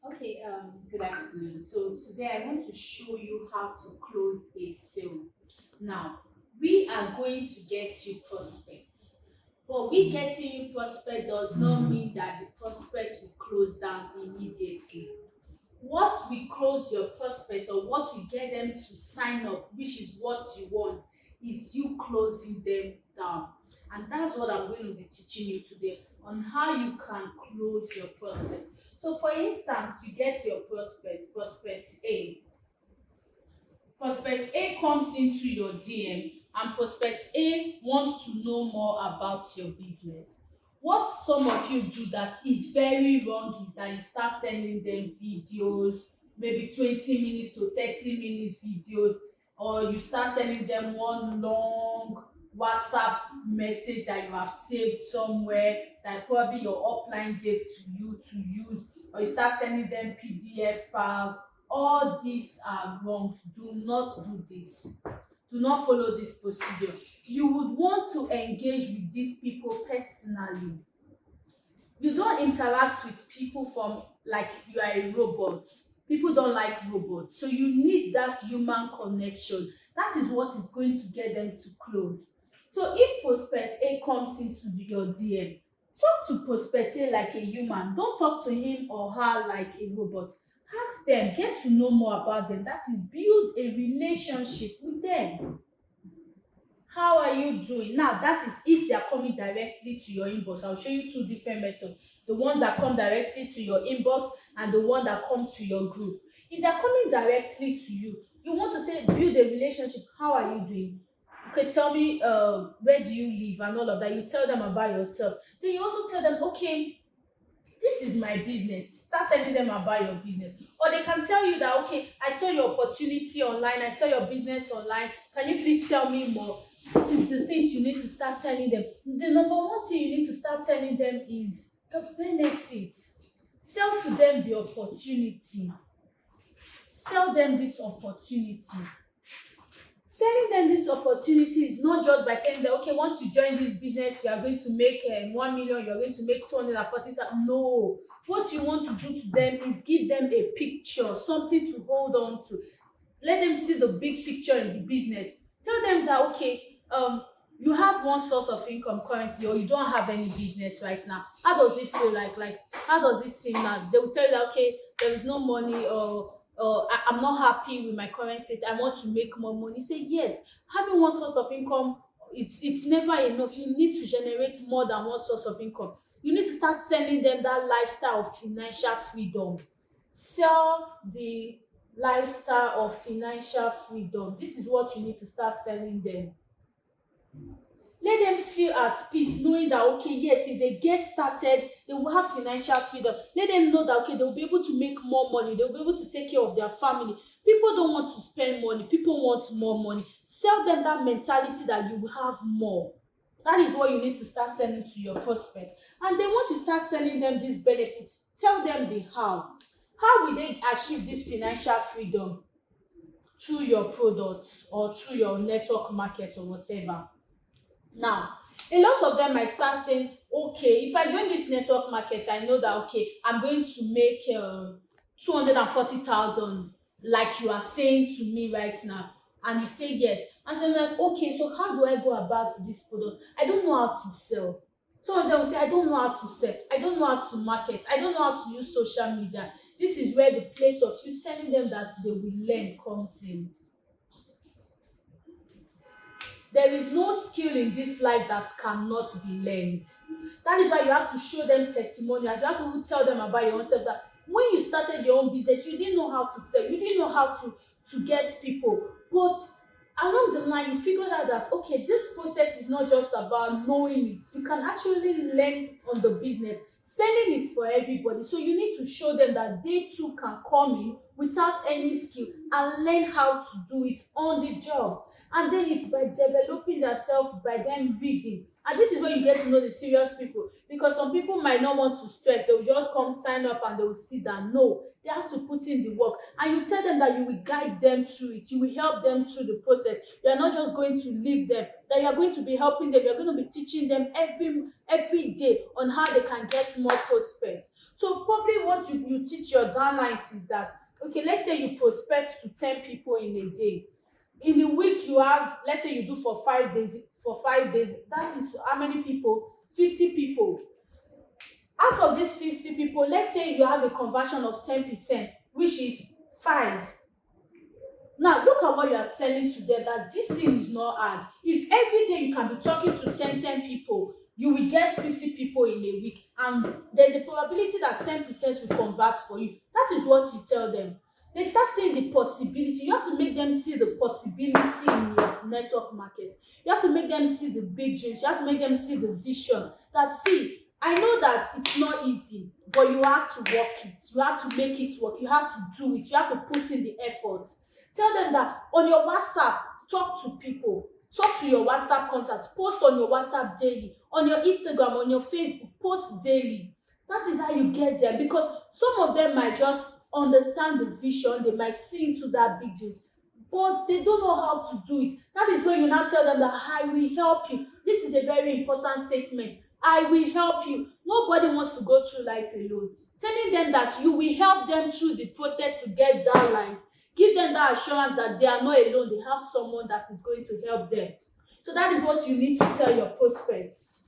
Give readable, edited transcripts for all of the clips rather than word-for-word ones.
Okay, good afternoon. So today I want to show you how to close a sale. Now, we are going to get you prospects, but we getting you prospect does not mean that the prospect will close down immediately. What we close your prospect or what we get them to sign up, which is what you want, is you closing them down. And that's what I'm going to be teaching you today on how you can close your prospect. So, for instance, you get your prospect A. Prospect A comes into your DM and prospect A wants to know more about your business. What some of you do that is very wrong is that you start sending them videos, maybe 20 minutes to 30 minutes videos, or you start sending them one long WhatsApp message that you have saved somewhere that probably your upline gave to you to use, or you start sending them PDF files. All these are wrong. Do not do this. Do not follow this procedure. You would want to engage with these people personally. You don't interact with people from like you are a robot. People don't like robots, so you need that human connection. That is what is going to get them to close. So if prospect A comes into your DM, talk to prospect A like a human. Don't talk to him or her like a robot. Ask them, get to know more about them. That is, build a relationship with them. How are you doing? Now, that is if they are coming directly to your inbox. I'll show you two different methods. The ones that come directly to your inbox and the one that come to your group. If they're coming directly to you, you want to say build a relationship. How are you doing? Okay, tell me where do you live and all of that. You tell them about yourself. Then you also tell them, okay, this is my business. Start telling them about your business. Or they can tell you that, okay, I saw your opportunity online, I saw your business online, can you please tell me more? This is the things you need to start telling them. The number one thing you need to start telling them is the benefits. Sell to them the opportunity. Sell them this opportunity. Selling them this opportunity is not just by telling them, okay, once you join this business you are going to make 1 million, you're going to make 240,000. No, what you want to do to them is give them a picture, something to hold on to. Let them see the big picture in the business. Tell them that, okay, you have one source of income currently, or you don't have any business right now. How does it feel like how does it seem now? They will tell you that, okay, there is no money, or I'm not happy with my current state, I want to make more money. Say yes. Having one source of income, it's never enough. You need to generate more than one source of income. You need to start selling them that lifestyle of financial freedom. Sell the lifestyle of financial freedom. This is what you need to start selling them. Let them feel at peace knowing that, okay, yes, if they get started they will have financial freedom. Let them know that, okay, they will be able to make more money, they will be able to take care of their family. People don't want to spend money, people want more money. Sell them that mentality that you will have more. That is what you need to start selling to your prospects. And then once you start selling them these benefits, tell them the how will they achieve this financial freedom? Through your products or through your network market or whatever. Now, a lot of them might start saying, okay, if I join this network market, I know that, okay, I'm going to make 240,000, like you are saying to me right now. And you say yes. And then, like, okay, so how do I go about this product? I don't know how to sell. Some of them will say, I don't know how to sell, I don't know how to market, I don't know how to use social media. This is where the place of you telling them that they will learn comes in. There is no skill in this life that cannot be learned. That is why you have to show them testimonials. You have to tell them about your own self, that when you started your own business, you didn't know how to sell, you didn't know how to get people. But along the line, you figured out that, okay, this process is not just about knowing it. You can actually learn on the business. Selling is for everybody. So you need to show them that they too can come in without any skill and learn how to do it on the job. And then it's by developing themselves, by them reading. And this is where you get to know the serious people, because some people might not want to stress, they will just come sign up and they will sit down. No, they have to put in the work, and you tell them that you will guide them through it, you will help them through the process. You are not just going to leave them that you are going to be helping them, you're going to be teaching them every day on how they can get more prospects. So probably what you teach your downlines is that, okay, let's say you prospect to 10 people in a day. In the week you have, let's say you do for 5 days, that is how many people? 50 people. Out of these 50 people, let's say you have a conversion of 10%, which is 5. Now look at what you are selling to them, that this thing is not hard. If every day you can be talking to 10 people, you will get 50 people in a week, and there's a probability that 10% will convert for you. That is what you tell them. They start seeing the possibility. You have to make them see the possibility in your network market. You have to make them see the big dreams. You have to make them see the vision. That, see, I know that it's not easy, but you have to work it. You have to make it work. You have to do it. You have to put in the effort. Tell them that on your WhatsApp, talk to people. Talk to your WhatsApp contacts. Post on your WhatsApp daily. On your Instagram, on your Facebook, post daily. That is how you get there, because some of them might just understand the vision. They might see into that big dreams, but they don't know how to do it. That is when you now tell them that I will help you. This is a very important statement. I will help you. Nobody wants to go through life alone. Telling them that you will help them through the process to get downlines. Give them that assurance that they are not alone. They have someone that is going to help them. So that is what you need to tell your prospects.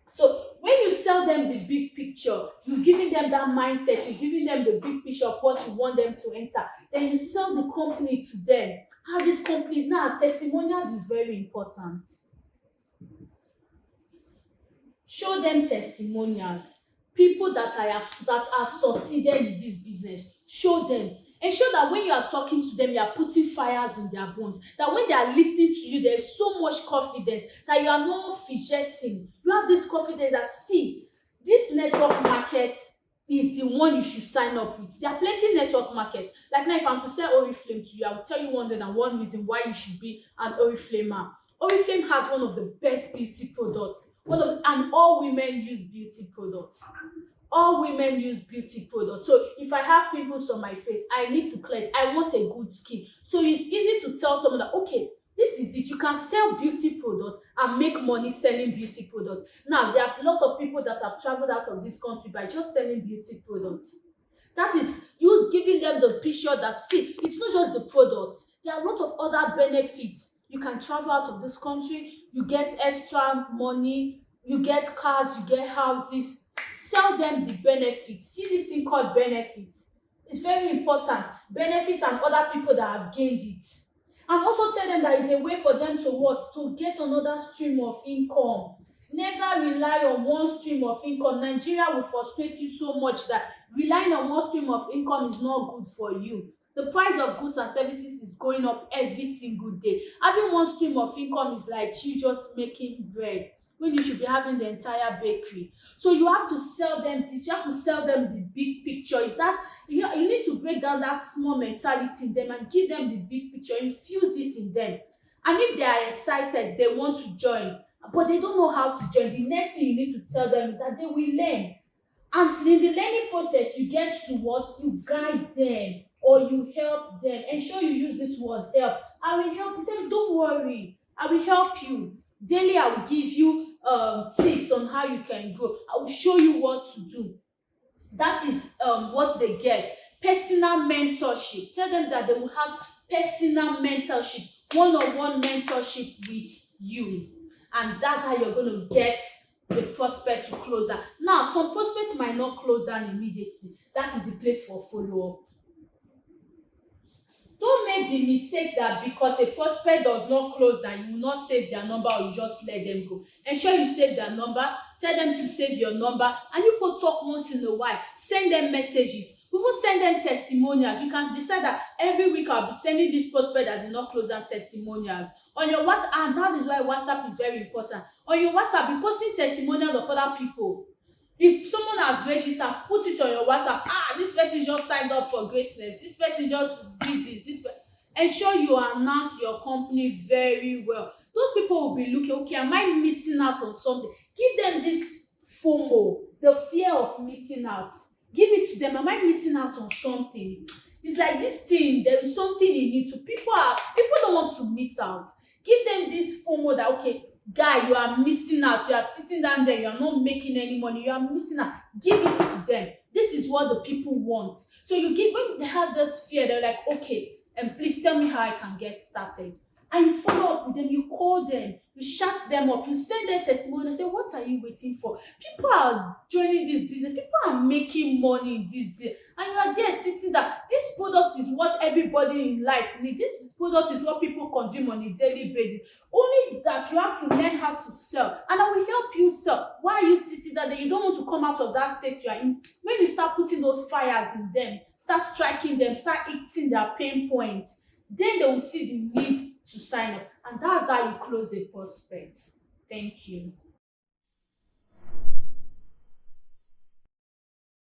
So when you sell them the big picture, you're giving them that mindset, you're giving them the big picture of what you want them to enter. Then you sell the company to them. How this company, now testimonials is very important. Show them testimonials. People that have succeeded in this business. Show them. Ensure that when you are talking to them, you are putting fires in their bones. That when they are listening to you, there is so much confidence that you are not fidgeting. You have this confidence that, see, this network market is the one you should sign up with. There are plenty network markets. Like now, if I'm to sell Oriflame to you, I will tell you 101 reason why you should be an Oriflamer. Oriflame has one of the best beauty products. And all women use beauty products. All women use beauty products. So if I have pimples on my face, I need to cleanse. I want a good skin. So it's easy to tell someone that, okay, this is it. You can sell beauty products and make money selling beauty products. Now, there are a lot of people that have traveled out of this country by just selling beauty products. That is you giving them the picture that, see, it's not just the products. There are a lot of other benefits. You can travel out of this country, you get extra money, you get cars, you get houses. Sell them the benefits. See this thing called benefits. It's very important. Benefits and other people that have gained it. And also tell them that it's a way for them to what? To get another stream of income. Never rely on one stream of income. Nigeria will frustrate you so much that relying on one stream of income is not good for you. The price of goods and services is going up every single day. Having one stream of income is like you just making bread, when you should be having the entire bakery. So you have to sell them this. You have to sell them the big picture. Is that you need to break down that small mentality in them and give them the big picture, infuse it in them. And if they are excited, they want to join, but they don't know how to join, the next thing you need to tell them is that they will learn. And in the learning process, you get to what? You guide them or you help them. Ensure you use this word help. I will help you. Tell them, don't worry, I will help you. Daily, I will give you tips on how you can grow. I will show you what to do. That is what they get. Personal mentorship. Tell them that they will have personal mentorship, one-on-one mentorship with you. And that's how you're going to get the prospect to close down. Now, some prospects might not close down immediately. That is the place for follow-up. Don't make the mistake that because a prospect does not close down, you will not save their number or you just let them go. Ensure you save their number. Tell them to save your number, and you could talk once in a while. Send them messages. Even send them testimonials. You can decide that every week I'll be sending this prospect that did not close down testimonials on your WhatsApp. And that is why WhatsApp is very important. On your WhatsApp, be posting testimonials of other people. If someone has registered, put it on your WhatsApp. This person just signed up for greatness. This person just did this. Ensure you announce your company very well. Those people will be looking, okay, am I missing out on something? Give them this FOMO, the fear of missing out. Give it to them. Am I missing out on something? It's like this thing, there is something in it. People don't want to miss out. Give them this FOMO that, okay, guy, you are missing out. You are sitting down there, you are not making any money, you are missing out. Give it to them. This is what the people want. So you give, when they have this fear, they're like, okay, and please tell me how I can get started. And you follow up with them, you call them, you shut them up, you send them testimony and say, what are you waiting for? People are joining this business, people are making money in this business, and you are there sitting there. This product is what everybody in life needs. This product is what people consume on a daily basis. Only that you have to learn how to sell, and I will help you sell. Why are you sitting there? You don't want to come out of that state you are in. When you start putting those fires in them, start striking them, start eating their pain points, then they will see the need to sign up, and that's how you close a prospect. Thank you.